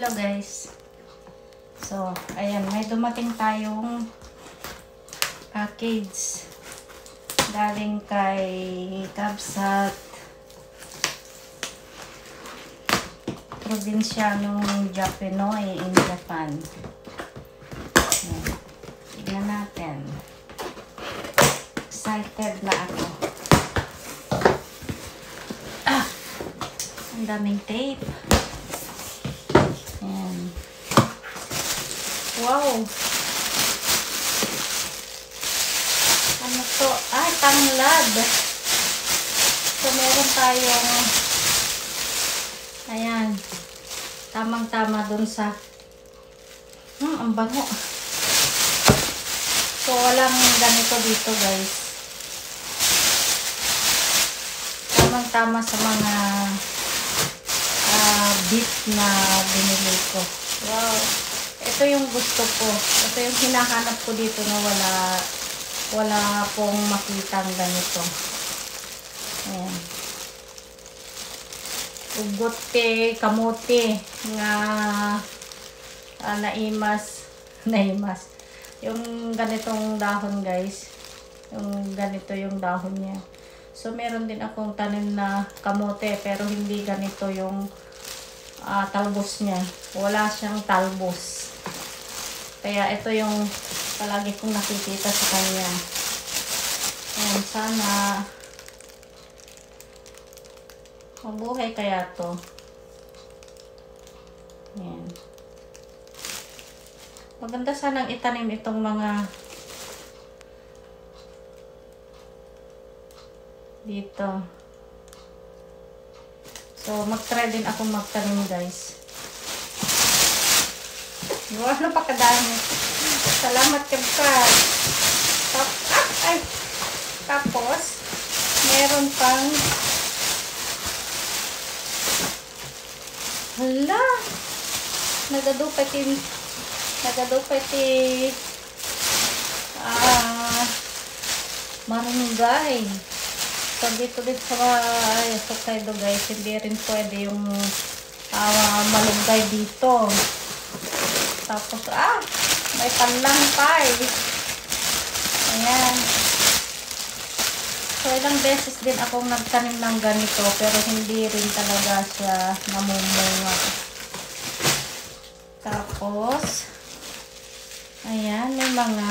Hello guys. So, ayan, may dumating tayong package galing kay Kabsat, Provincianong Japanoy in Japan. Ayan. Tignan natin. Excited na ako. Ang daming tape. Ayan. Wow! Ano to? Ay, tanglad! So, meron tayong ayan. Tamang-tama dun sa ang bango. So, walang ganito dito, guys. Tamang-tama sa mga beef na binili ko. Wow! Ito yung gusto ko. Ito yung hinahanap ko dito na wala pong makitang ganito. Ayan. Ugot te, kamote nga naimas. Yung ganitong dahon, guys. Yung ganito yung dahon niya. So, meron din akong tanim na kamote, pero hindi ganito yung talbos niya. Wala siyang talbos. Kaya ito yung palagi kong nakikita sa kanya. Ayan, sana mabuhay kaya to. Ayan. Maganda sanang itanim itong mga dito. So, mag-try din ako magtanim, guys. Wow, napakadami. Salamat, Kabsat. Tapos, meron pang hala! Nagadupati marunggay. So, dito sa Hokkaido, guys, hindi rin pwede yung malunggay dito. Tapos, may panlangkay. Ayan. So, ilang beses din akong nagtanim ng ganito, pero hindi rin talaga siya namumunga. Tapos, ayan, may mga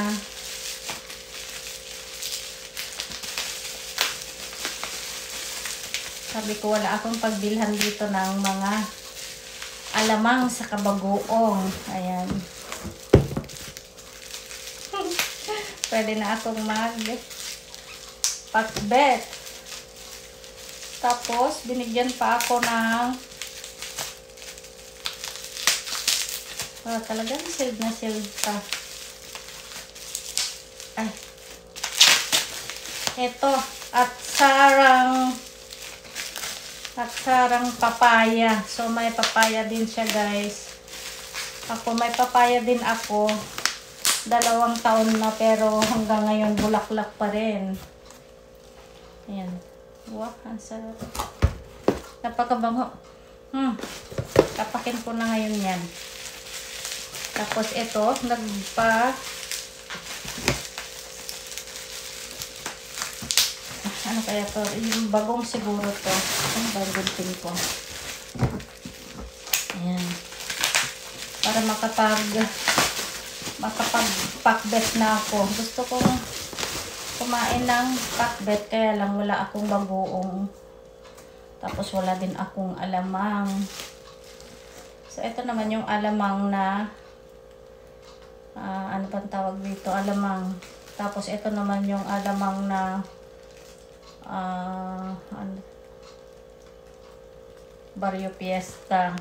sabi ko, wala akong pagbilhan dito ng mga alamang sa kabagoong. Ayan. Pwede na akong pakbet. Tapos, binigyan pa ako ng talagang sealed na sealed pa. Ay. Ito. At sarang papaya. So, may papaya din siya, guys. May papaya din ako. 2 taon na, pero hanggang ngayon bulaklak pa rin. Ayan. Wow, ang sarap. Napakabango. Kapakin ko na ngayon yan. Tapos ito, ano kaya to? Yung bagong siguro to. Ano ba yung gunting ko? Ayan. Para makapag-pakbet na ako. Gusto kong kumain ng pakbet, kaya lang wala akong bagoong. Tapos wala din akong alamang. So, ito naman yung alamang na ano pang tawag dito? Alamang. Tapos ito naman yung alamang na Barrio Fiesta.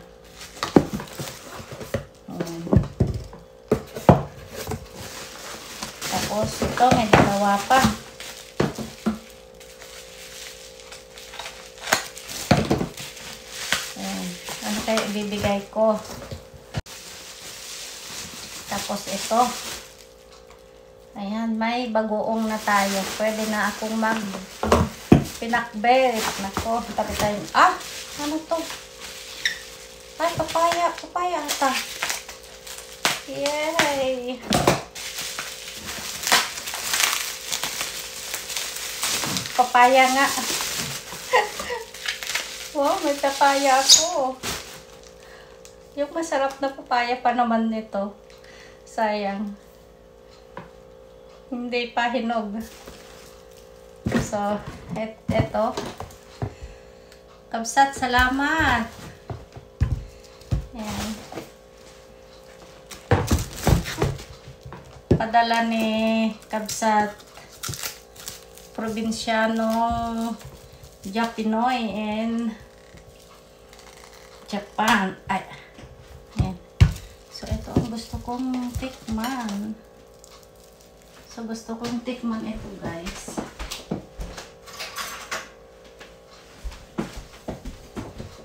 Tapos ito may 2 pa. Ano kaya ibibigay ko? Tapos ito. Ayan, may bagoong na tayo. Pwede na akong pinakbet. Nako, tapos tayo. Ano to? Ay, papaya. Papaya ata. Yay! Papaya nga. Wow, may papaya ako. Yung masarap na papaya pa naman nito. Sayang. Hindi pa hinog. So, eto. Kabsat, salamat. Ayan. Padala ni Kabsat Provinciano Japinoy in Japan. Ay. Ayan. So, ito ang gusto kong tikman. So, gusto kong tikman ito, guys.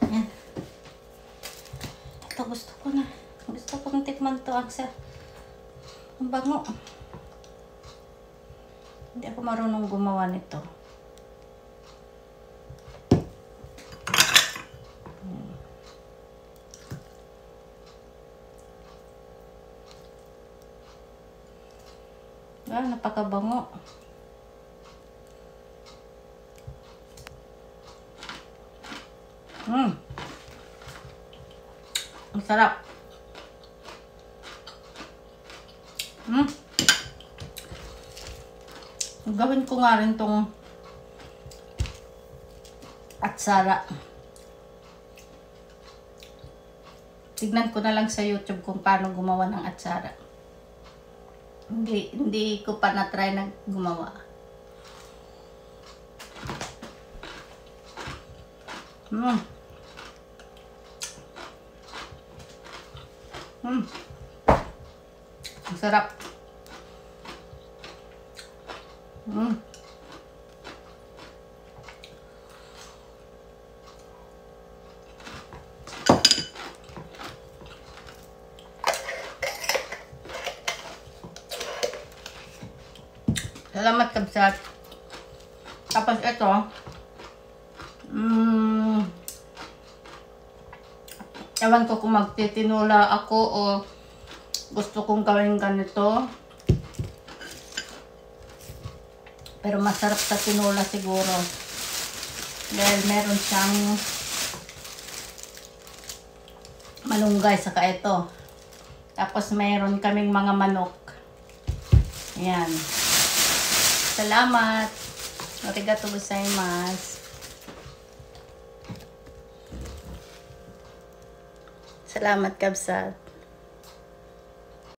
Ayan. Ito, gusto ko na. Gusto kong tikman to, Aksa. Ang bango. Hindi ako marunong gumawa nito. Ah, napakabango. Ang sarap. Gawin ko nga rin tong atsara. Tignan ko na lang sa YouTube kung paano gumawa ng atsara. Hindi ko pa na-try na gumawa. Ang sarap. Salamat, Kabsat. Tapos ito, ewan ko kung magtitinula ako o gusto kong gawin ganito. Pero masarap sa tinula siguro. Dahil meron siyang malunggay saka ito. Tapos meron kaming mga manok. Ayan. Salamat. Arigatou gozaimasu. Salamat, Kabsat.